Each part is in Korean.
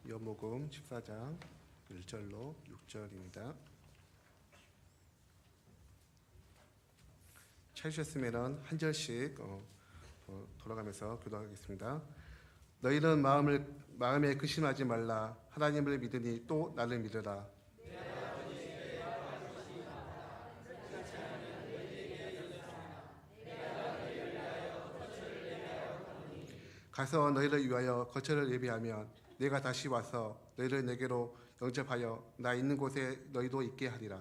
요한복음 14장 1절로 6절입니다. 찾으셨으면 한 절씩 돌아가면서 기도하겠습니다. 너희는 마음에 근심하지 말라. 하나님을 믿으니 또 나를 믿으라. 가서 너희를 위하여 거처를 예비하면 내가 다시 와서 너희를 내게로 영접하여 나 있는 곳에 너희도 있게 하리라.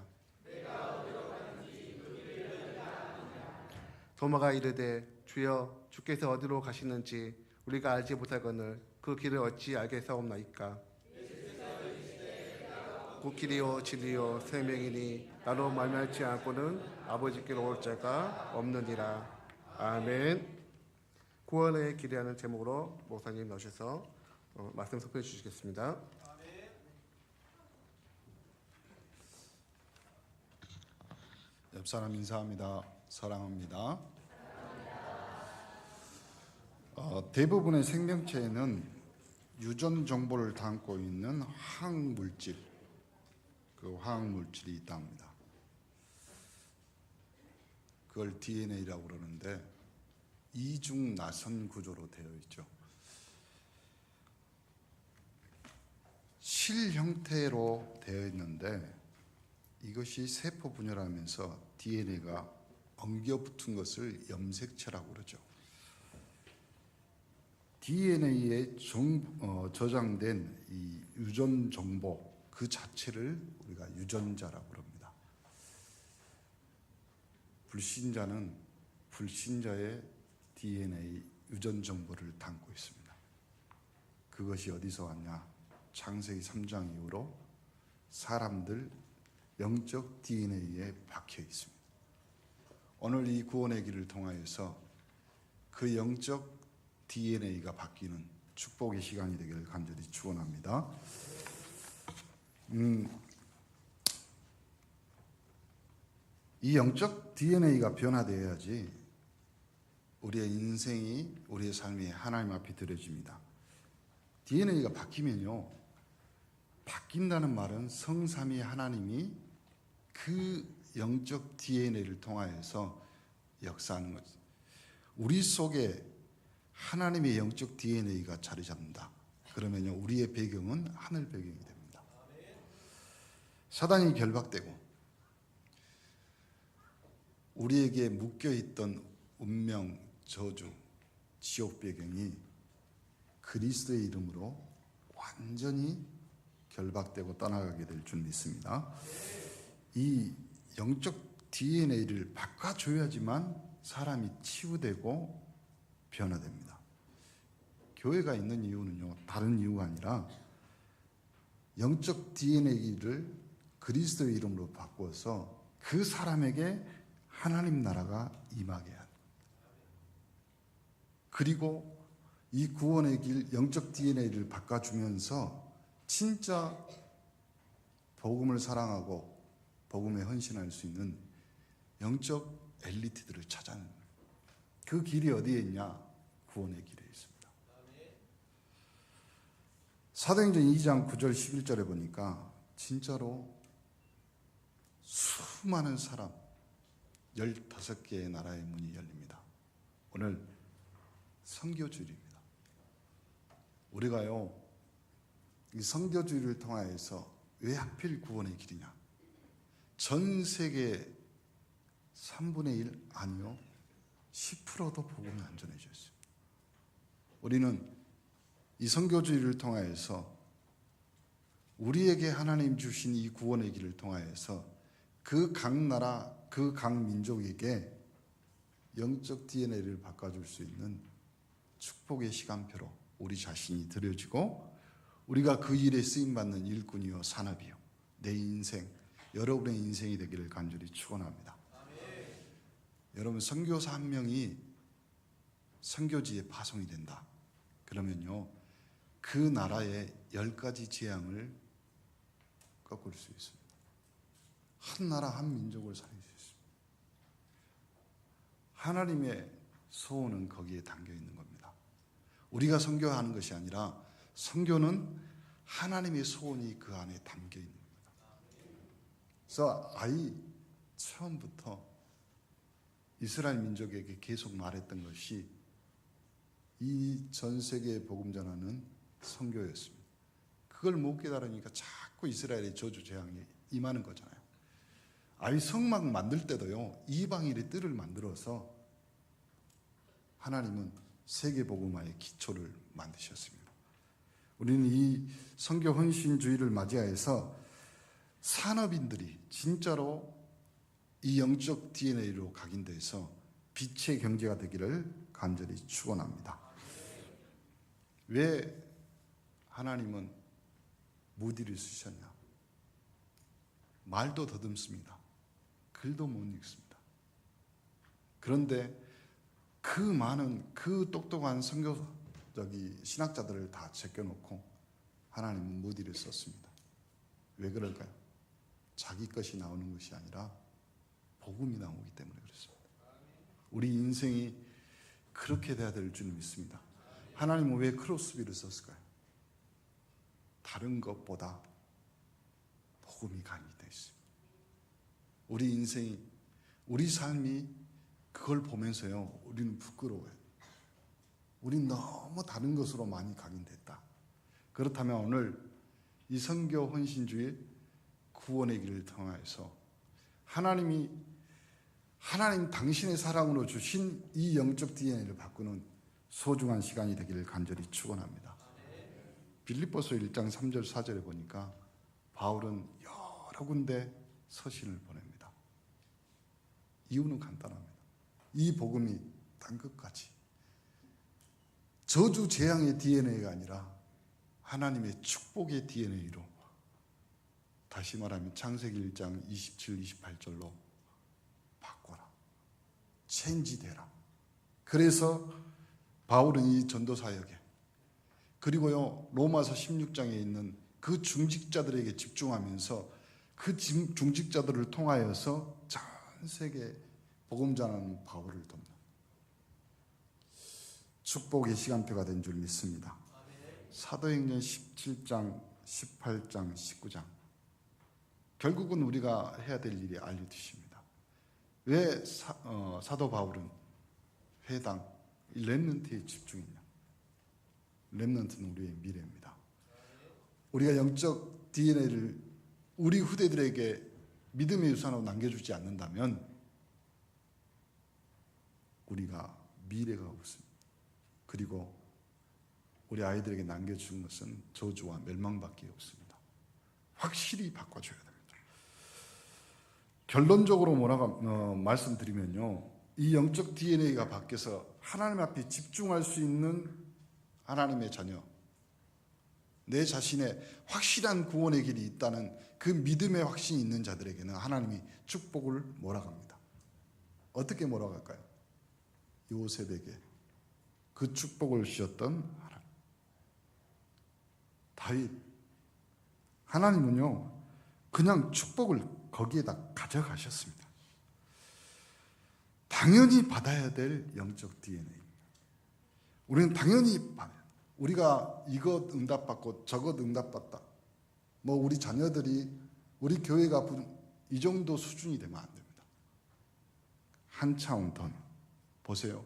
도마가 이르되 주여 주께서 어디로 가시는지 우리가 알지 못하거늘 그 길을 어찌 알겠사옵나이까. 그 길이요 진리요 생명이니 나로 말미암지 않고는 아버지께로 올 자가 없느니라. 아멘. 구원에 기대하는 제목으로 목사님 나오셔서 말씀 선포해 주시겠습니다. 옆 사람 인사합니다. 사랑합니다. 대부분의 생명체에는 유전 정보를 담고 있는 화학물질, 그 화학물질이 있다 합니다. 그걸 DNA라고 그러는데 이중 나선 구조로 되어 있죠. 실 형태로 되어 있는데 이것이 세포 분열하면서 DNA가 엉겨붙은 것을 염색체라고 그러죠. DNA에 저장된 이 유전 정보 그 자체를 우리가 유전자라고 합니다. 불신자는 불신자의 DNA 유전 정보를 담고 있습니다. 그것이 어디서 왔냐? 창세기 3장 이후로 사람들 영적 DNA에 박혀 있습니다. 오늘 이 구원의 길을 통하여서 그 영적 DNA가 바뀌는 축복의 시간이 되기를 간절히 축원합니다. 이 영적 DNA가 변화되어야지 우리의 인생이, 우리의 삶이 하나님 앞에 드려집니다. DNA가 바뀌면요, 바뀐다는 말은 성삼위 하나님이 그 영적 DNA를 통하여서 역사하는 거죠. 우리 속에 하나님의 영적 DNA가 자리 잡는다. 그러면요, 우리의 배경은 하늘 배경이 됩니다. 사단이 결박되고 우리에게 묶여있던 운명, 저주, 지옥 배경이 그리스도의 이름으로 완전히 결박되고 떠나가게 될 줄 믿습니다. 이 영적 DNA를 바꿔줘야지만 사람이 치유되고 변화됩니다. 교회가 있는 이유는요, 다른 이유가 아니라 영적 DNA를 그리스도의 이름으로 바꾸어서 그 사람에게 하나님 나라가 임하게 합니다. 그리고 이 구원의 길 영적 DNA를 바꿔주면서 진짜 복음을 사랑하고 복음에 헌신할 수 있는 영적 엘리트들을 찾아내는 거예요. 그 길이 어디에 있냐? 구원의 길에 있습니다. 사도행전 2장 9절 11절에 보니까 진짜로 수많은 사람 15개의 나라의 문이 열립니다. 오늘 선교주일입니다. 우리가요, 이 선교주일을 통하여서 왜 하필 구원의 길이냐? 전 세계 3분의 1 아니요, 10%도 복음이 안 전해져 있습니다. 우리는 이 선교주일을 통하여서 우리에게 하나님 주신 이 구원의 길을 통하여서 그 각 나라, 그 각 민족에게 영적 DNA를 바꿔줄 수 있는 축복의 시간표로 우리 자신이 드려지고 우리가 그 일에 쓰임받는 일꾼이요 산업이요 내 인생, 여러분의 인생이 되기를 간절히 축원합니다. 여러분, 선교사 한 명이 선교지에 파송이 된다. 그러면요, 그 나라의 10가지 재앙을 꺾을 수 있습니다. 한 나라 한 민족을 살릴 수 있습니다. 하나님의 소원은 거기에 담겨 있는 겁니다. 우리가 선교하는 것이 아니라 선교는 하나님의 소원이 그 안에 담겨 있는 겁니다. 그래서 아이 처음부터 이스라엘 민족에게 계속 말했던 것이 이 전 세계에 복음 전하는 선교였습니다. 그걸 못 깨달으니까 자꾸 이스라엘의 저주 재앙이 임하는 거잖아요. 아이 성막 만들 때도요, 이방인의 뜰을 만들어서 하나님은 세계 복음화의 기초를 만드셨습니다. 우리는 이 선교 헌신주의를 맞이하여서 산업인들이 진짜로 이 영적 DNA로 각인돼서 빛의 경제가 되기를 간절히 축원합니다. 왜 하나님은 무디를 쓰셨냐? 말도 더듬습니다. 글도 못 읽습니다. 그런데 그 많은 그 똑똑한 선교적인 신학자들을 다 제껴놓고 하나님은 무디를 썼습니다. 왜 그럴까요? 자기 것이 나오는 것이 아니라 복음이 나오기 때문에 그렇습니다. 우리 인생이 그렇게 돼야 될 줄 믿습니다. 하나님은 왜 크로스비를 썼을까요? 다른 것보다 복음이 가미되어 있습니다. 우리 인생이, 우리 삶이 그걸 보면서요, 우리는 부끄러워요. 우린 너무 다른 것으로 많이 각인됐다. 그렇다면 오늘 이 선교 헌신주의 구원의 길을 통하여서 하나님 당신의 사랑으로 주신 이 영적 DNA를 바꾸는 소중한 시간이 되기를 간절히 축원합니다. 빌립보서 1장 3절 4절에 보니까 바울은 여러 군데 서신을 보냅니다. 이유는 간단합니다. 이 복음이 딴 것까지 저주 재앙의 DNA가 아니라 하나님의 축복의 DNA로, 다시 말하면 창세기 1장 27, 28절로 바꿔라. 체인지되라. 그래서 바울은 이 전도사역에, 그리고요 로마서 16장에 있는 그 중직자들에게 집중하면서 그 중직자들을 통하여서 전 세계 복음 전하는 바울을 돕는 축복의 시간표가 된 줄 믿습니다. 사도행전 17장, 18장, 19장, 결국은 우리가 해야 될 일이 알려주십니다. 왜 사도 바울은 회당, 렘넌트에 집중했냐? 렘넌트는 우리의 미래입니다. 우리가 영적 DNA를 우리 후대들에게 믿음의 유산으로 남겨주지 않는다면 우리가 미래가 없습니다. 그리고 우리 아이들에게 남겨준 것은 저주와 멸망밖에 없습니다. 확실히 바꿔줘야 됩니다. 결론적으로 말씀드리면요, 이 영적 DNA가 바뀌어서 하나님 앞에 집중할 수 있는 하나님의 자녀, 내 자신의 확실한 구원의 길이 있다는 그 믿음의 확신이 있는 자들에게는 하나님이 축복을 몰아갑니다. 어떻게 몰아갈까요? 요셉에게 그 축복을 주셨던 하나님. 다윗, 하나님은요 그냥 축복을 거기에다 가져가셨습니다. 당연히 받아야 될 영적 DNA. 우리는 당연히 받아요. 우리가 이것 응답받고 저것 응답받다, 우리 자녀들이, 우리 교회가 이 정도 수준이 되면 안 됩니다. 한 차원 더 보세요.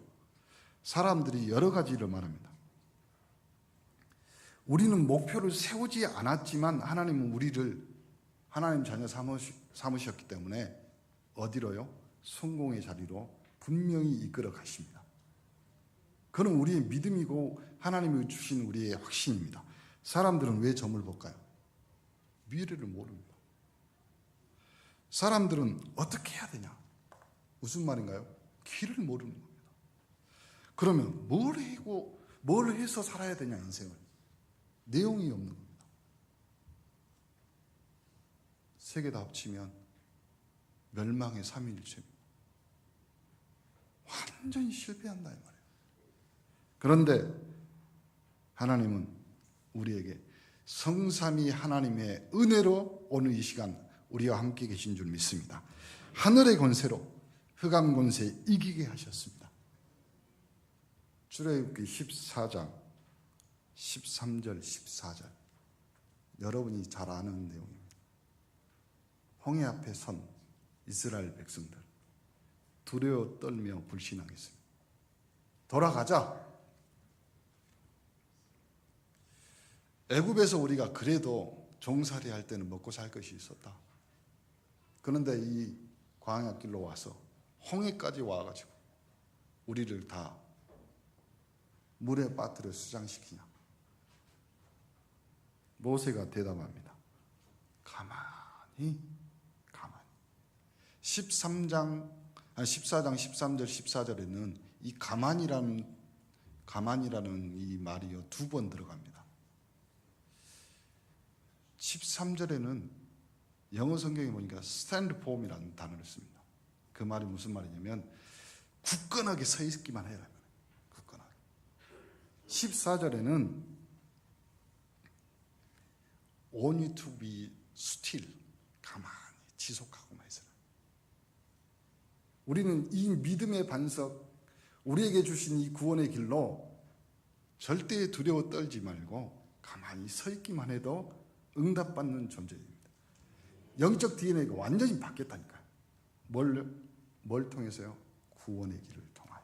사람들이 여러 가지를 말합니다. 우리는 목표를 세우지 않았지만 하나님은 우리를 하나님 자녀 삼으셨기 때문에 어디로요? 성공의 자리로 분명히 이끌어 가십니다. 그건 우리의 믿음이고 하나님이 주신 우리의 확신입니다. 사람들은 왜 점을 볼까요? 미래를 모릅니다. 사람들은 어떻게 해야 되냐? 무슨 말인가요? 길을 모르는 겁니다. 그러면 뭘 해서 살아야 되냐, 인생을? 내용이 없는 겁니다. 세 개 다 합치면 멸망의 삼위일체입니다. 완전히 실패한다 이 말이에요. 그런데 하나님은 우리에게 성삼위 하나님의 은혜로 오늘 이 시간 우리와 함께 계신 줄 믿습니다. 하늘의 권세로 흑암 권세 이기게 하셨습니다. 출애굽기 14장 13절 14절 여러분이 잘 아는 내용입니다. 홍해 앞에 선 이스라엘 백성들 두려워 떨며 불신하겠습니다. 돌아가자. 애굽에서 우리가 그래도 종살이 할 때는 먹고 살 것이 있었다. 그런데 이 광야길로 와서 홍해까지 와가지고 우리를 다 물에 빠뜨려 수장시키냐? 모세가 대답합니다. 가만히 14장 13절 14절에는 이 가만이라는 이 말이요 2번 들어갑니다. 13절에는 영어 성경에 보니까 stand firm이라는 단어를 씁니다. 그 말이 무슨 말이냐면 굳건하게 서 있기만 해라. 굳건하게. 14절에는 only to be still, 가만히 지속하고만 있어라. 우리는 이 믿음의 반석, 우리에게 주신 이 구원의 길로 절대 두려워 떨지 말고 가만히 서 있기만 해도 응답받는 존재입니다. 영적 DNA가 완전히 바뀌었다니까요. 뭘 통해서요? 구원의 길을 통하여.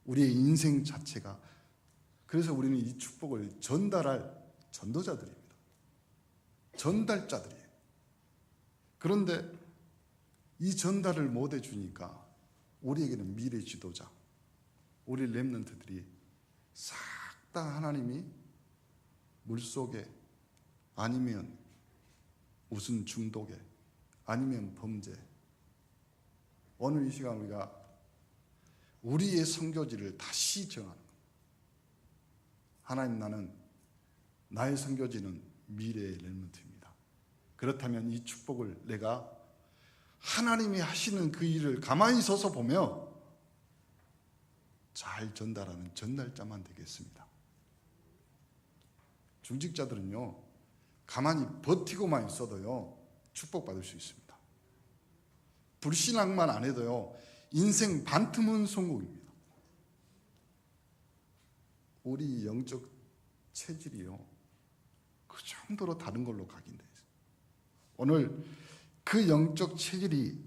우리의 인생 자체가, 그래서 우리는 이 축복을 전달할 전도자들입니다. 전달자들이에요. 그런데 이 전달을 못 해주니까 우리에게는 미래 지도자, 우리 렘넌트들이 싹 다 하나님이 물속에 아니면 무슨 중독에 아니면 범죄. 오늘 이 시간 우리가 우리의 선교지를 다시 정하는 겁니다. 하나님, 나는 나의 선교지는 미래의 렘넌트입니다. 그렇다면 이 축복을 내가 하나님이 하시는 그 일을 가만히 서서 보며 잘 전달하는 전달자만 되겠습니다. 중직자들은요, 가만히 버티고만 있어도요 축복받을 수 있습니다. 불신앙만 안 해도요 인생 반틈은 성공입니다. 우리 영적 체질이요 그 정도로 다른 걸로 각인돼 있어요. 오늘 그 영적 체질이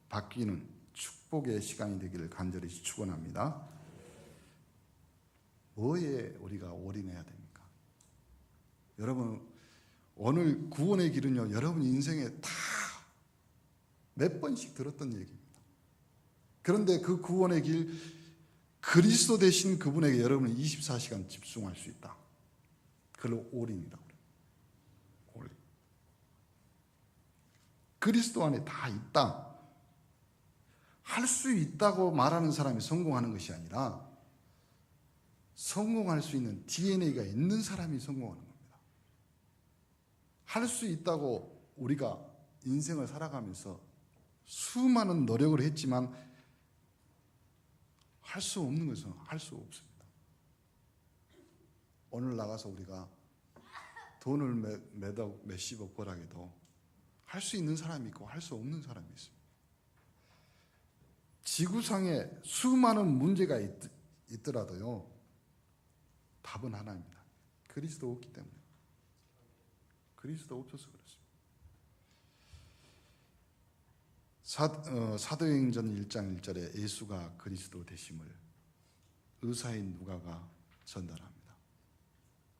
바뀌는 축복의 시간이 되기를 간절히 축원합니다. 뭐에 우리가 올인해야 됩니까? 여러분, 오늘 구원의 길은요 여러분 인생에 다 몇 번씩 들었던 얘기입니다. 그런데 그 구원의 길, 그리스도 되신 그분에게 여러분은 24시간 집중할 수 있다. 그걸로 올인이다. 올인. 그리스도 안에 다 있다. 할 수 있다고 말하는 사람이 성공하는 것이 아니라 성공할 수 있는 DNA가 있는 사람이 성공하는 겁니다. 할 수 있다고 우리가 인생을 살아가면서 수많은 노력을 했지만 할 수 없는 것은 할 수 없습니다. 오늘 나가서 우리가 돈을 몇십억 벌하게도 할 수 있는 사람이 있고 할 수 없는 사람이 있습니다. 지구상에 수많은 문제가 있더라도요 답은 하나입니다. 그리스도 없기 때문에. 그리스도 없어서 그렇습니다. 사도행전 1장 1절에 예수가 그리스도 되심을 의사인 누가가 전달합니다.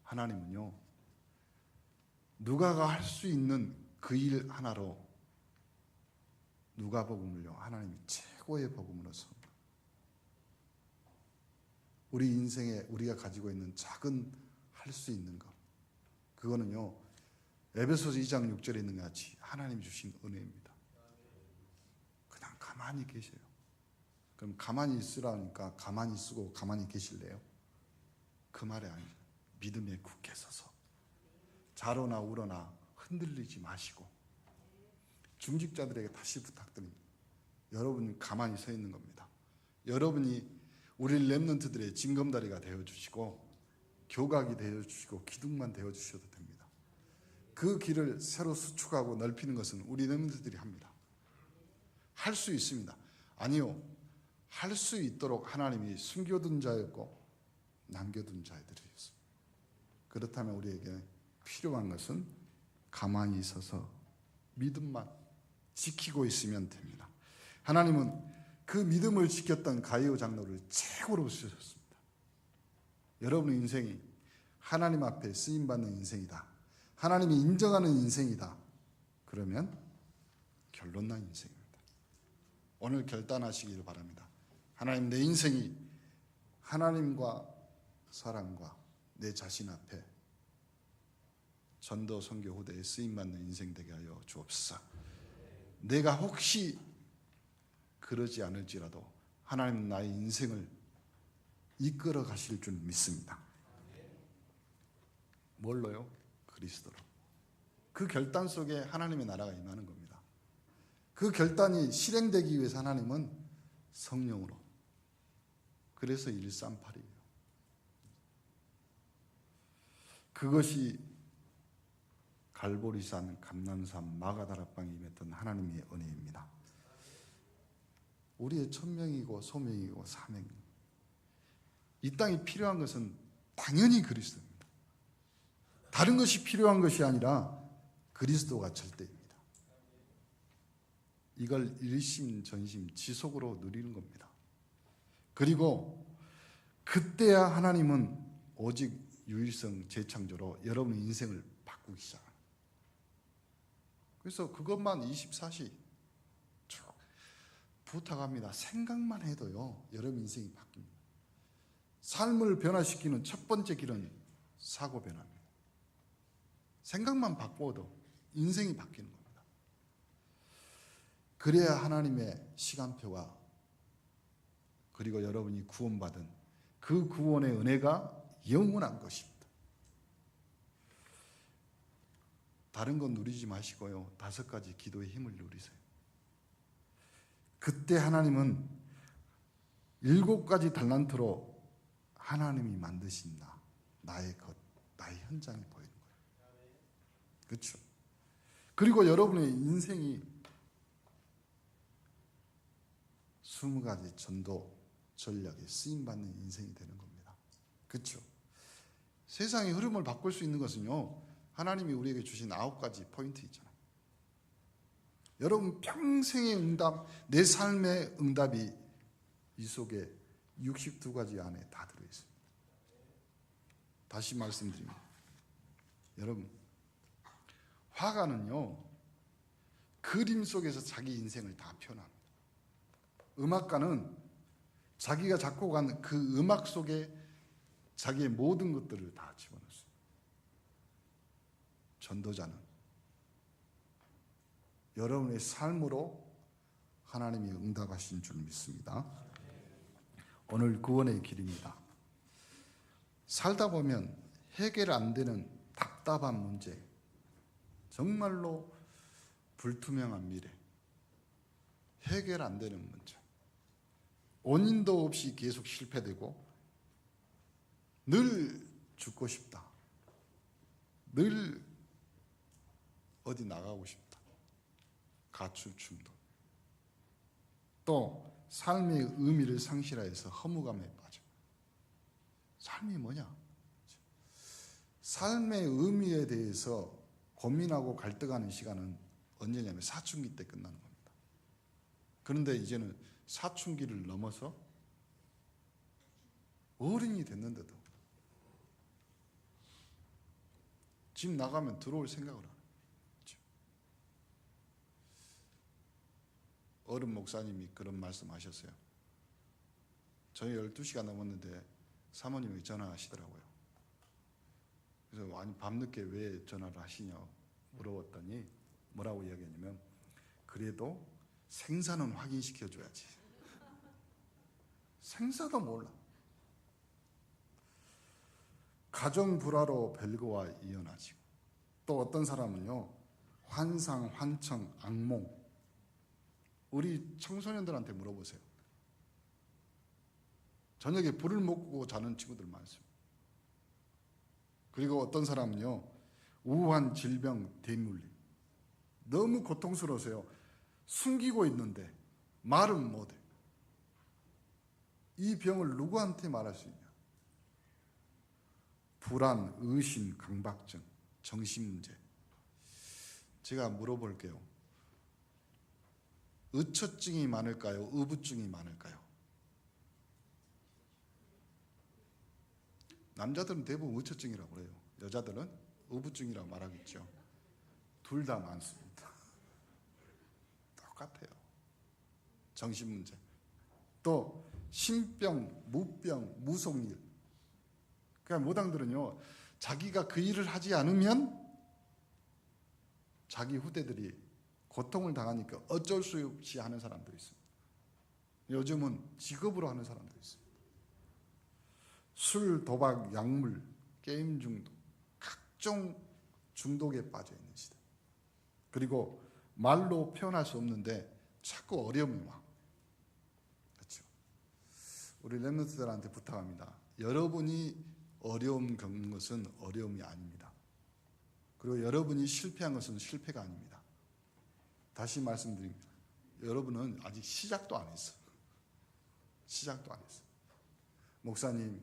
하나님은요 누가가 할 수 있는 그 일 하나로 누가복음을요 하나님이 최고의 복음으로 섭니다. 우리 인생에 우리가 가지고 있는 작은 할 수 있는 것, 그거는요 에베소서 2장 6절에 있는 것 같이 하나님이 주신 은혜입니다. 그냥 가만히 계셔요. 그럼 가만히 있으라니까 가만히 쓰고 가만히 계실래요? 그 말이 아니죠. 믿음에 굳게 서서 자로나 우러나 흔들리지 마시고, 중직자들에게 다시 부탁드립니다. 여러분이 가만히 서 있는 겁니다. 여러분이 우리 렘넌트들의 징검다리가 되어주시고 교각이 되어주시고 기둥만 되어주셔도 됩니다. 그 길을 새로 수축하고 넓히는 것은 우리 렘넌트들이 합니다. 할 수 있습니다. 아니요, 할 수 있도록 하나님이 숨겨둔 자였고 남겨둔 자들이었습니다. 그렇다면 우리에게 필요한 것은 가만히 있어서 믿음만 지키고 있으면 됩니다. 하나님은 그 믿음을 지켰던 가이오 장로를 최고로 쓰셨습니다. 여러분의 인생이 하나님 앞에 쓰임받는 인생이다, 하나님이 인정하는 인생이다, 그러면 결론난 인생입니다. 오늘 결단하시기를 바랍니다. 하나님, 내 인생이 하나님과 사람과 내 자신 앞에 전도 선교 후대에 쓰임받는 인생 되게 하여 주옵소서. 내가 혹시 그러지 않을지라도 하나님은 나의 인생을 이끌어 가실 줄 믿습니다. 뭘로요? 그리스도로. 그 결단 속에 하나님의 나라가 임하는 겁니다. 그 결단이 실행되기 위해서 하나님은 성령으로. 그래서 138이에요. 그것이 갈보리산, 감난산, 마가다락방에 임했던 하나님의 은혜입니다. 우리의 천명이고 소명이고 사명입니다. 이 땅에 필요한 것은 당연히 그리스도입니다. 다른 것이 필요한 것이 아니라 그리스도가 절대입니다. 이걸 일심전심 지속으로 누리는 겁니다. 그리고 그때야 하나님은 오직 유일성 재창조로 여러분의 인생을 바꾸기 시작합니다. 그래서 그것만 24시 쭉 부탁합니다. 생각만 해도요, 여러분 인생이 바뀝니다. 삶을 변화시키는 첫 번째 길은 사고 변화입니다. 생각만 바꿔도 인생이 바뀌는 겁니다. 그래야 하나님의 시간표가, 그리고 여러분이 구원받은 그 구원의 은혜가 영원한 것입니다. 다른 건 누리지 마시고요, 5가지 기도의 힘을 누리세요. 그때 하나님은 7가지 달란트로 하나님이 만드신 나의 것, 나의 현장이 보이는 거예요. 그렇죠? 그리고 여러분의 인생이 20가지 전도 전략에 쓰임받는 인생이 되는 겁니다. 그렇죠? 세상의 흐름을 바꿀 수 있는 것은요, 하나님이 우리에게 주신 9가지 포인트 있잖아요. 여러분 평생의 응답, 내 삶의 응답이 이 속에 62가지 안에 다 들어있습니다. 다시 말씀드립니다. 여러분, 화가는요, 그림 속에서 자기 인생을 다 표현합니다. 음악가는 자기가 작곡한 그 음악 속에 자기의 모든 것들을 다 집어넣습니다. 전도자는 여러분의 삶으로 하나님이 응답하신 줄 믿습니다. 오늘 구원의 길입니다. 살다 보면 해결 안 되는 답답한 문제, 정말로 불투명한 미래, 해결 안 되는 문제, 원인도 없이 계속 실패되고 늘 죽고 싶다, 늘 어디 나가고 싶다, 가출 충동, 또 삶의 의미를 상실하여서 허무감에 빠져. 삶이 뭐냐? 삶의 의미에 대해서 고민하고 갈등하는 시간은 언제냐면 사춘기 때 끝나는 겁니다. 그런데 이제는 사춘기를 넘어서 어른이 됐는데도 집 나가면 들어올 생각을 안 해요. 어른 목사님이 그런 말씀하셨어요. 저희 12시가 넘었는데 사모님이 전화하시더라고요. 그래서 아니 밤늦게 왜 전화를 하시냐고 물어봤더니 뭐라고 이야기했냐면, 그래도 생사는 확인시켜줘야지. 생사도 몰라. 가정 불화로 별거와 이어나지고, 또 어떤 사람은요, 환상, 환청, 악몽. 우리 청소년들한테 물어보세요. 저녁에 불을 못 끄고 자는 친구들 많습니다. 그리고 어떤 사람은요, 우한 질병, 대물림. 너무 고통스러우세요. 숨기고 있는데 말은 못해. 이 병을 누구한테 말할 수 있냐? 불안, 의심, 강박증. 정신 문제. 제가 물어볼게요. 의처증이 많을까요? 의부증이 많을까요? 남자들은 대부분 의처증이라고 그래요. 여자들은 의부증이라고 말하겠죠. 둘 다 많습니다. 똑같아요. 정신 문제. 또 신병, 무병, 무속일. 그러니까 무당들은요, 자기가 그 일을 하지 않으면 자기 후대들이 고통을 당하니까 어쩔 수 없이 하는 사람도 있습니다. 요즘은 직업으로 하는 사람도 있습니다. 술, 도박, 약물, 게임 중독, 각종 중독에 빠져 있는 시대. 그리고 말로 표현할 수 없는데 자꾸 어려움이 와. 그렇죠? 우리 렘넌트들한테 부탁합니다. 여러분이 어려움 겪는 것은 어려움이 아닙니다. 그리고 여러분이 실패한 것은 실패가 아닙니다. 다시 말씀드립니다. 여러분은 아직 시작도 안 했어요. 시작도 안 했어요. 목사님,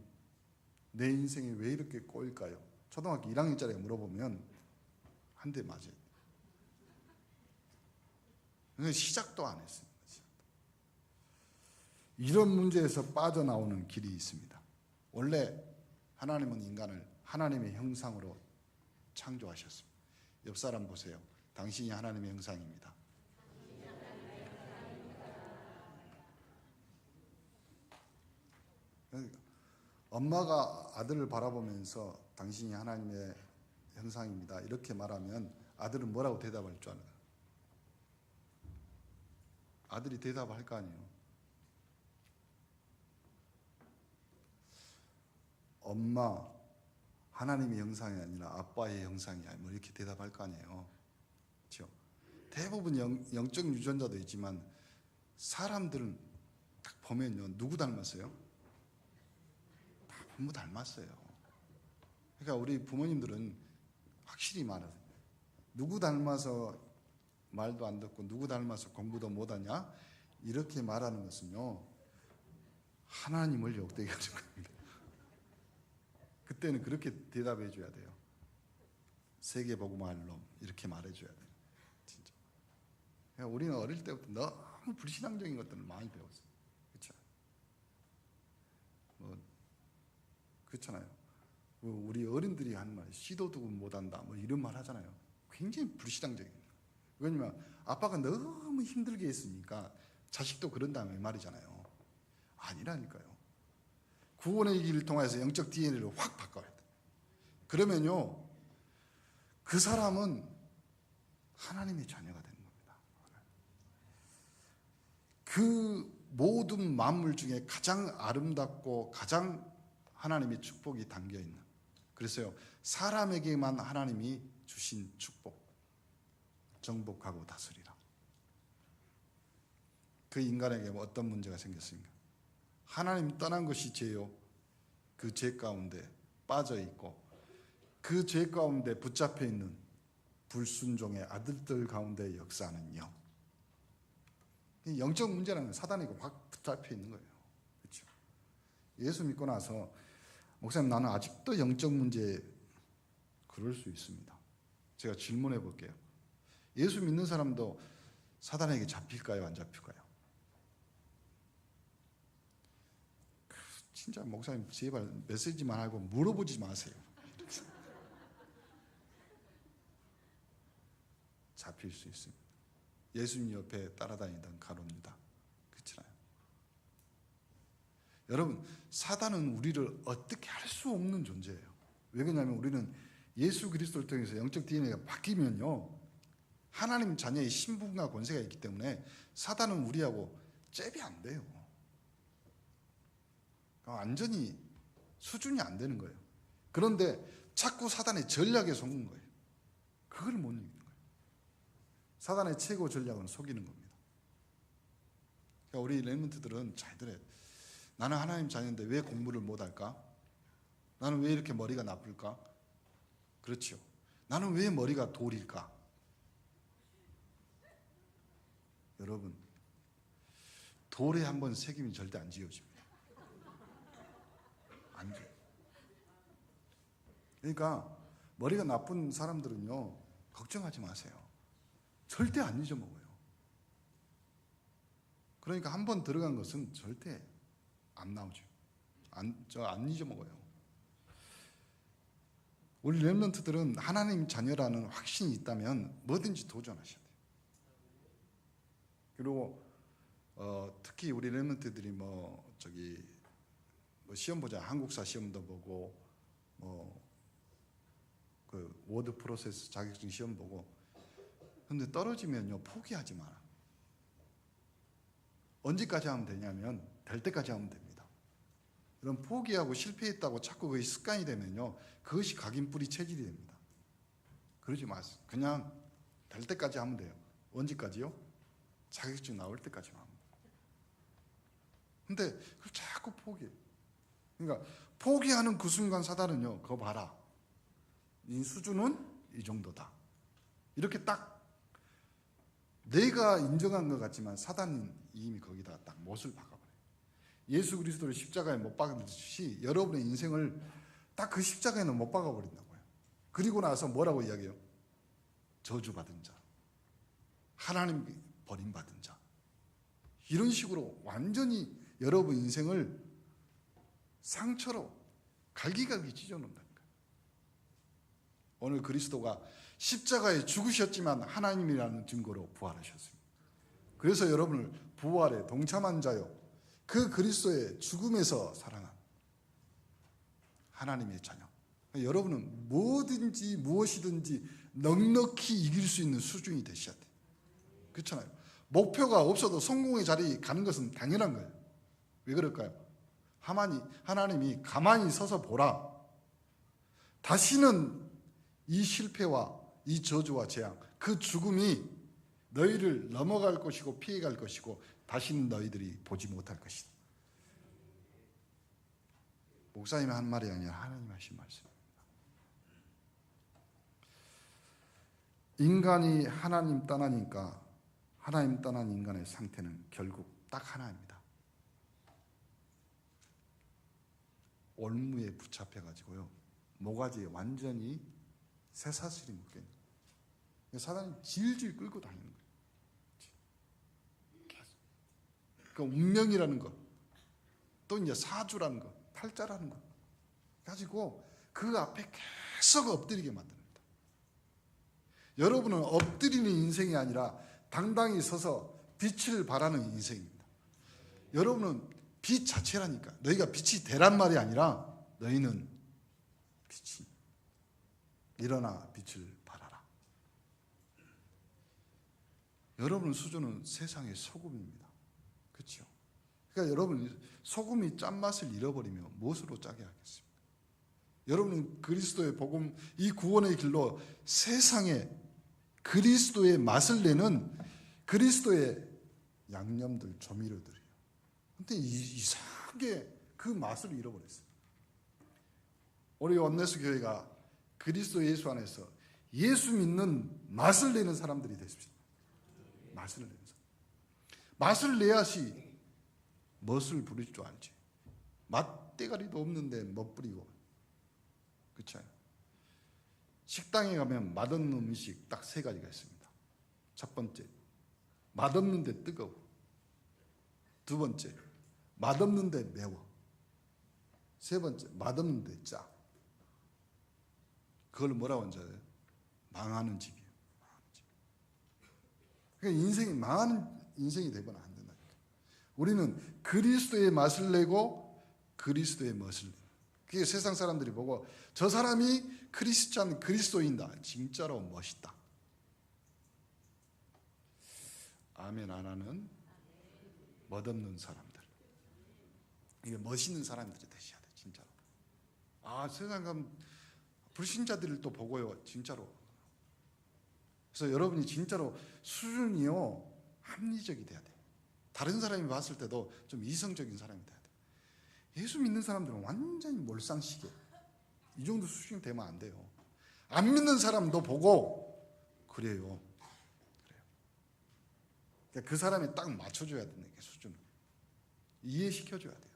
내 인생이 왜 이렇게 꼬일까요? 초등학교 1학년짜리가 물어보면 한 대 맞아요. 시작도 안 했습니다. 이런 문제에서 빠져나오는 길이 있습니다. 원래 하나님은 인간을 하나님의 형상으로 창조하셨습니다. 옆 사람 보세요. 당신이 하나님의 형상입니다. 엄마가 아들을 바라보면서 당신이 하나님의 형상입니다. 이렇게 말하면 아들은 뭐라고 대답할 줄 알아요? 아들이 대답할 거 아니에요. 엄마, 하나님의 형상이 아니라 아빠의 형상이야. 뭐 이렇게 대답할 거 아니에요. 그렇죠? 대부분 영적 유전자도 있지만 사람들은 딱 보면요. 누구 닮았어요? 다 부모 닮았어요. 그러니까 우리 부모님들은 확실히 말하세요. 누구 닮아서 말도 안 듣고 누구 닮아서 공부도 못하냐? 이렇게 말하는 것은요. 하나님을 욕되게 하는 겁니다. 그때는 그렇게 대답해 줘야 돼요. 세계복음할 놈 이렇게 말해줘야 돼요. 진짜. 그러니까 우리는 어릴 때부터 너무 불신앙적인 것들을 많이 배웠어요. 그렇죠? 그렇잖아요. 우리 어른들이 하는 말, 시도도 못한다, 뭐 이런 말 하잖아요. 굉장히 불신앙적인 거예요. 왜냐면 아빠가 너무 힘들게 했으니까 자식도 그런다는 말이잖아요. 아니라니까요. 구원의 길을 통해서 영적 DNA를 확 바꿔야 돼. 그러면요, 그 사람은 하나님의 자녀가 되는 겁니다. 그 모든 만물 중에 가장 아름답고 가장 하나님의 축복이 담겨 있는. 그래서요, 사람에게만 하나님이 주신 축복, 정복하고 다스리라. 그 인간에게 어떤 문제가 생겼습니까? 하나님 떠난 것이 죄요. 그 죄 가운데 빠져 있고 그 죄 가운데 붙잡혀 있는 불순종의 아들들 가운데 역사하는요. 영적 문제라는 사단에게 확 붙잡혀 있는 거예요. 그렇죠? 예수 믿고 나서 목사님 나는 아직도 영적 문제 그럴 수 있습니다. 제가 질문해 볼게요. 예수 믿는 사람도 사단에게 잡힐까요? 안 잡힐까요? 진짜 목사님 제발 메시지만 하고 물어보지 마세요. 잡힐 수 있습니다. 예수님 옆에 따라다니던 가로입니다. 그렇잖아요. 여러분, 사단은 우리를 어떻게 할 수 없는 존재예요. 왜 그러냐면 우리는 예수 그리스도를 통해서 영적 DNA가 바뀌면요, 하나님 자녀의 신분과 권세가 있기 때문에 사단은 우리하고 잽이 안 돼요. 완전히 수준이 안 되는 거예요. 그런데 자꾸 사단의 전략에 속는 거예요. 그걸 못 이기는 거예요. 사단의 최고 전략은 속이는 겁니다. 그러니까 우리 렘넌트들은 잘 들어요. 나는 하나님 자녀인데 왜 공부를 못할까? 나는 왜 이렇게 머리가 나쁠까? 그렇죠. 나는 왜 머리가 돌일까? 여러분, 돌에 한번 새기면 절대 안 지워집니다. 안 돼. 그러니까 머리가 나쁜 사람들은요, 걱정하지 마세요. 절대 안 잊어먹어요. 그러니까 한 번 들어간 것은 절대 안 나오죠. 안 잊어먹어요. 우리 렘넌트들은 하나님 자녀라는 확신이 있다면 뭐든지 도전하셔야 돼요. 그리고 특히 우리 렘넌트들이 뭐 시험 보자, 한국사 시험도 보고 그 워드 프로세스 자격증 시험 보고, 근데 떨어지면요 포기하지 마라. 언제까지 하면 되냐면 될 때까지 하면 됩니다. 그럼 포기하고 실패했다고 자꾸 그게 습관이 되면요 그것이 각인뿌리 체질이 됩니다. 그러지 마세요. 그냥 될 때까지 하면 돼요. 언제까지요? 자격증 나올 때까지만 하면 돼요. 근데 그걸 자꾸 포기해요. 그러니까 포기하는 그 순간 사단은요, 그거 봐라, 이 수준은 이 정도다, 이렇게 딱 내가 인정한 것 같지만 사단은 이미 거기다 딱 못을 박아버려요. 예수 그리스도를 십자가에 못 박아듯이 여러분의 인생을 딱 그 십자가에는 못 박아버린다고요. 그리고 나서 뭐라고 이야기해요? 저주받은 자, 하나님 버림받은 자, 이런 식으로 완전히 여러분 인생을 상처로 갈기갈기 찢어놓는다니까요. 오늘 그리스도가 십자가에 죽으셨지만 하나님이라는 증거로 부활하셨습니다. 그래서 여러분을 부활에 동참한 자요, 그 그리스도의 죽음에서 살아난 하나님의 자녀. 여러분은 뭐든지 무엇이든지 넉넉히 이길 수 있는 수준이 되셔야 돼요. 그렇잖아요. 목표가 없어도 성공의 자리에 가는 것은 당연한 거예요. 왜 그럴까요? 하나님이 가만히 서서 보라. 다시는 이 실패와 이 저주와 재앙, 그 죽음이 너희를 넘어갈 것이고 피해갈 것이고 다시는 너희들이 보지 못할 것이다. 목사님이 한 말이 아니라 하나님 하신 말씀입니다. 인간이 하나님 떠나니까 하나님 떠난 인간의 상태는 결국 딱 하나입니다. 올무에 붙잡혀가지고요, 모가지에 완전히 쇠사슬이 묶여있는 거예요. 사단이 질질 끌고 다니는 거예요. 그 운명이라는 것, 또 이제 사주라는 것, 팔자라는 것 가지고 그 앞에 계속 엎드리게 만듭니다. 여러분은 엎드리는 인생이 아니라 당당히 서서 빛을 발하는 인생입니다. 여러분은 빛 자체라니까. 너희가 빛이 되란 말이 아니라 너희는 빛이, 일어나 빛을 발하라. 여러분 수준은 세상의 소금입니다. 그렇죠? 그러니까 여러분 소금이 짠맛을 잃어버리면 무엇으로 짜게 하겠습니까? 여러분은 그리스도의 복음, 이 구원의 길로 세상에 그리스도의 맛을 내는 그리스도의 양념들, 조미료들이에요. 근데 이상하게 그 맛을 잃어버렸어요. 우리 원내스 교회가 그리스도 예수 안에서 예수 믿는 맛을 내는 사람들이 되십시오. 맛을 내는 사람. 맛을 내야지 멋을 부릴 줄 알지. 맛대가리도 없는데 멋 부리고. 그렇죠? 식당에 가면 맛없는 음식 딱 세 가지가 있습니다. 첫 번째, 맛없는데 뜨거워. 두 번째, 맛없는데 매워. 세 번째, 맛없는데 짜. 그걸 뭐라고 하는지 알아요? 망하는 집이에요. 망하는 집. 그러니까 인생이 망하는 인생이 되거나 안 된다니까. 우리는 그리스도의 맛을 내고 그리스도의 멋을 내고. 그게 세상 사람들이 보고 저 사람이 크리스찬 그리스도인다. 진짜로 멋있다. 아멘 안 하는 멋없는 사람들. 이게 멋있는 사람들이 되셔야 돼. 진짜로. 세상 가면 불신자들을 또 보고요. 진짜로. 그래서 여러분이 진짜로 수준이요 합리적이 돼야 돼. 다른 사람이 봤을 때도 좀 이성적인 사람이 돼야 돼. 예수 믿는 사람들은 완전히 몰상식이에요. 이 정도 수준이 되면 안 돼요. 안 믿는 사람도 보고 그래요. 그러니까 그 사람에 딱 맞춰줘야 된다. 수준을 이해시켜줘야 돼요.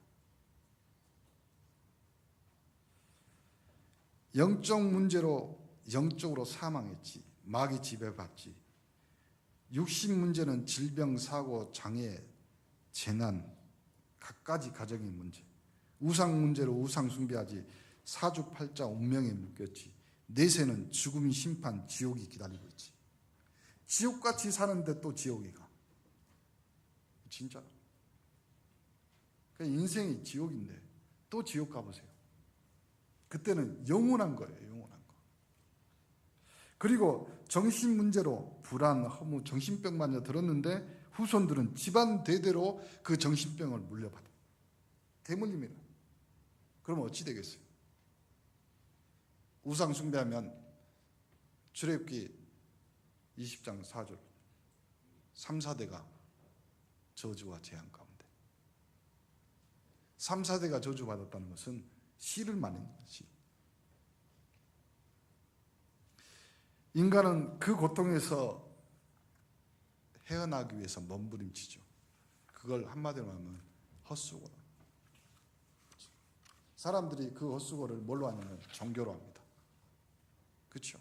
영적 문제로 영적으로 사망했지. 마귀 지배받지. 육신 문제는 질병, 사고, 장애, 재난, 갖가지 가정의 문제. 우상 문제로 우상 숭배하지. 사주팔자 운명에 묶였지. 내세는 죽음, 심판, 지옥이 기다리고 있지. 지옥같이 사는데 또 지옥이 가. 진짜. 인생이 지옥인데 또 지옥 가보세요. 그때는 영원한 거예요. 영원한 거. 그리고 정신 문제로 불안, 허무, 정신병만 들었는데 후손들은 집안 대대로 그 정신병을 물려받아. 대물림이라. 그럼 어찌 되겠어요? 우상 숭배하면 출애굽기 20장 4절 3, 4대가 저주와 재앙 가운데. 3, 4대가 저주받았다는 것은 씨를 말하는 것이. 인간은 그 고통에서 헤어나기 위해서 몸부림치죠. 그걸 한마디로 하면 헛수고. 사람들이 그 헛수고를 뭘로 하냐면 종교로 합니다. 그렇죠?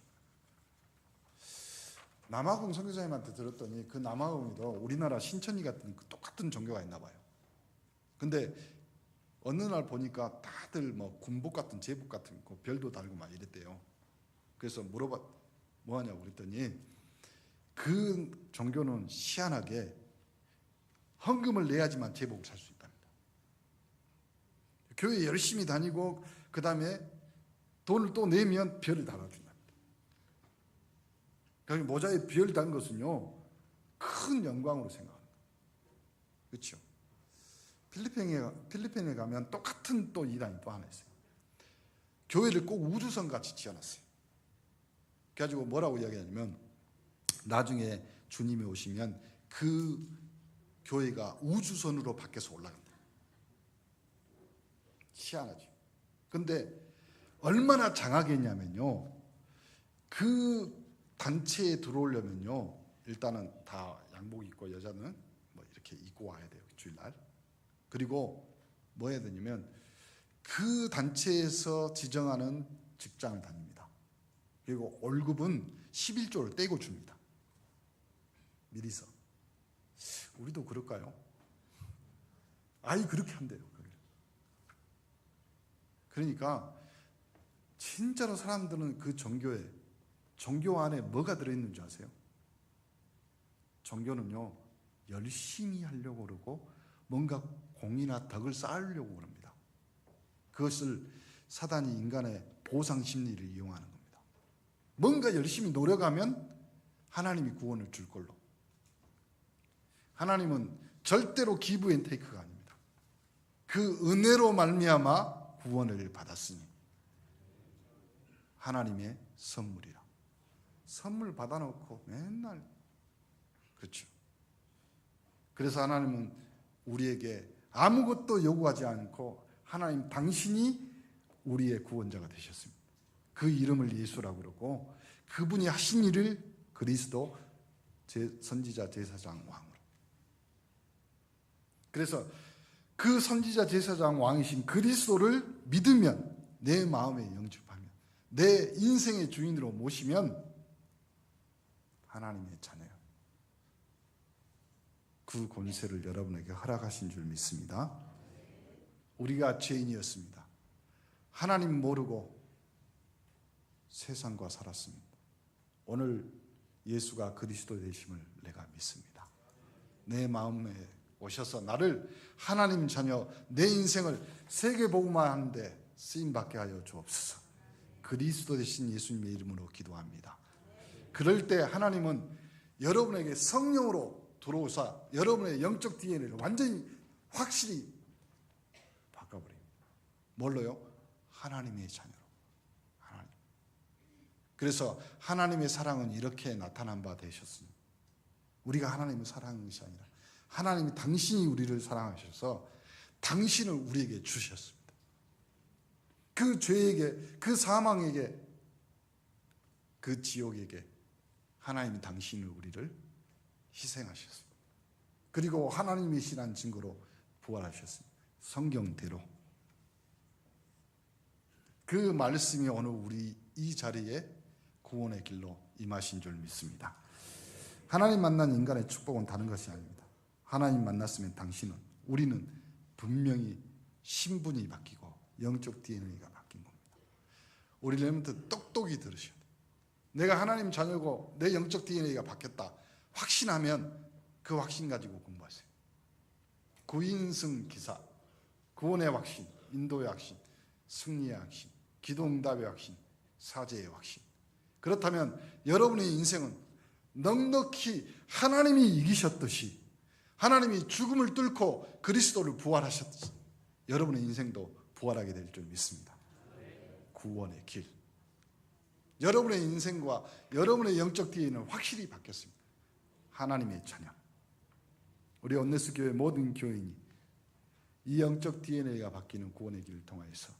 남아공 선교사님한테 들었더니 그 남아공에도 우리나라 신천지 같은 똑같은 종교가 있나 봐요. 근데 어느 날 보니까 다들 뭐 군복 같은 제복 같은 거 별도 달고 막 이랬대요. 그래서 물어봤 뭐 하냐고 그랬더니 그 종교는 희한하게 헌금을 내야지만 제복을 살 수 있답니다. 교회 열심히 다니고 그 다음에 돈을 또 내면 별을 달아준답니다. 그러니까 모자에 별 단 것은요 큰 영광으로 생각합니다. 그렇죠? 필리핀에 가면 똑같은 또 이단이 또 하나 있어요. 교회를 꼭 우주선 같이 지어놨어요. 그래가지고 뭐라고 이야기하냐면 나중에 주님이 오시면 그 교회가 우주선으로 밖에서 올라간다. 희한하죠. 근데 얼마나 장하겠냐면요, 그 단체에 들어오려면요 일단은 다 양복 입고 여자는 뭐 이렇게 입고 와야 돼요. 주일날. 그리고 뭐 해야 되냐면 그 단체에서 지정하는 직장을 다닙니다. 그리고 월급은 11조를 떼고 줍니다. 미리서. 우리도 그럴까요? 아이 그렇게 한대요. 그러니까 진짜로 사람들은 그 종교 안에 뭐가 들어있는 줄 아세요? 종교는요 열심히 하려고 그러고 뭔가 공이나 덕을 쌓으려고 그럽니다. 그것을 사단이 인간의 보상 심리를 이용하는 겁니다. 뭔가 열심히 노력하면 하나님이 구원을 줄 걸로. 하나님은 절대로 기브 앤 테이크가 아닙니다. 그 은혜로 말미암아 구원을 받았으니 하나님의 선물이라. 선물 받아놓고 맨날 그렇죠. 그래서 하나님은 우리에게 아무것도 요구하지 않고 하나님 당신이 우리의 구원자가 되셨습니다. 그 이름을 예수라고 그러고 그분이 하신 일을 그리스도 선지자 제사장 왕으로. 그래서 그 선지자 제사장 왕이신 그리스도를 믿으면, 내 마음에 영접하면, 내 인생의 주인으로 모시면 하나님의 자녀예요. 그 권세를 여러분에게 허락하신 줄 믿습니다. 우리가 죄인이었습니다. 하나님 모르고 세상과 살았습니다. 오늘 예수가 그리스도 되심을 내가 믿습니다. 내 마음에 오셔서 나를 하나님 자녀, 내 인생을 세계복음화 하는데 쓰임받게 하여 주옵소서. 그리스도 되신 예수님의 이름으로 기도합니다. 그럴 때 하나님은 여러분에게 성령으로 들어오사 여러분의 영적 DNA를 완전히 확실히 바꿔버립니다. 뭘로요? 하나님의 자녀로. 하나님. 그래서 하나님의 사랑은 이렇게 나타난 바 되셨습니다. 우리가 하나님을 사랑하는 것이 아니라 하나님이 당신이 우리를 사랑하셔서 당신을 우리에게 주셨습니다. 그 죄에게, 그 사망에게, 그 지옥에게 하나님이 당신을 우리를 희생하셨습니다. 그리고 하나님이시라는 증거로 부활하셨습니다. 성경대로. 그 말씀이 오늘 우리 이 자리에 구원의 길로 임하신 줄 믿습니다. 하나님 만난 인간의 축복은 다른 것이 아닙니다. 하나님 만났으면 우리는 분명히 신분이 바뀌고 영적 DNA가 바뀐 겁니다. 우리 렘넌트 똑똑히 들으셔야 돼요. 내가 하나님 자녀고 내 영적 DNA가 바뀌었다 확신하면 그 확신 가지고 공부하세요. 구인승 기사, 구원의 확신, 인도의 확신, 승리의 확신, 기도응답의 확신, 사죄의 확신. 그렇다면 여러분의 인생은 넉넉히 하나님이 이기셨듯이, 하나님이 죽음을 뚫고 그리스도를 부활하셨듯이 여러분의 인생도 부활하게 될 줄 믿습니다. 구원의 길. 여러분의 인생과 여러분의 영적 DNA는 확실히 바뀌었습니다. 하나님의 자녀. 우리 온네스 교회 모든 교인이 이 영적 DNA가 바뀌는 구원의 길을 통하여서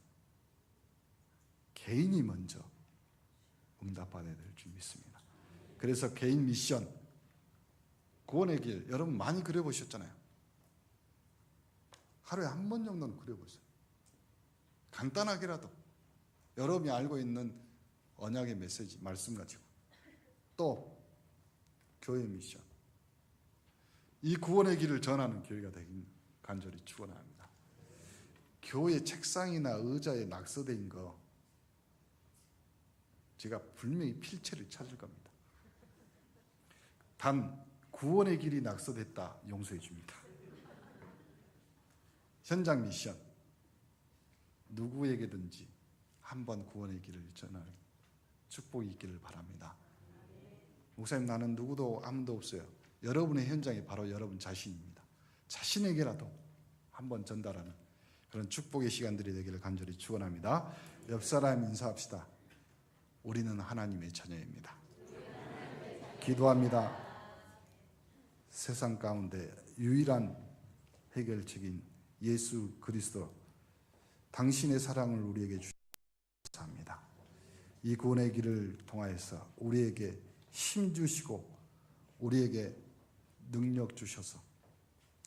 개인이 먼저 응답받아야 될 줄 믿습니다. 그래서 개인 미션, 구원의 길, 여러분 많이 그려보셨잖아요. 하루에 한 번 정도는 그려보세요. 간단하게라도 여러분이 알고 있는 언약의 메시지, 말씀 가지고. 또 교회 미션, 이 구원의 길을 전하는 교회가 되긴 간절히 축원합니다. 교회 책상이나 의자에 낙서된 거 제가 분명히 필체를 찾을 겁니다. 단 구원의 길이 낙서됐다 용서해 줍니다. 현장 미션, 누구에게든지 한번 구원의 길을 전하는 축복이 있기를 바랍니다. 목사님, 나는 누구도 아무도 없어요. 여러분의 현장이 바로 여러분 자신입니다. 자신에게라도 한번 전달하는 그런 축복의 시간들이 되기를 간절히 축원합니다. 옆 사람 인사합시다. 우리는 하나님의 자녀입니다. 기도합니다. 세상 가운데 유일한 해결책인 예수 그리스도, 당신의 사랑을 우리에게 주셔서 감사합니다. 이 구원의 길을 통하여서 우리에게 힘 주시고 우리에게 능력 주셔서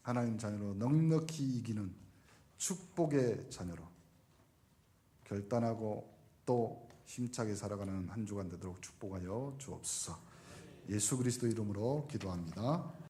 하나님 자녀로 넉넉히 이기는 축복의 자녀로 결단하고 또 힘차게 살아가는 한 주간 되도록 축복하여 주옵소서. 예수 그리스도 이름으로 기도합니다.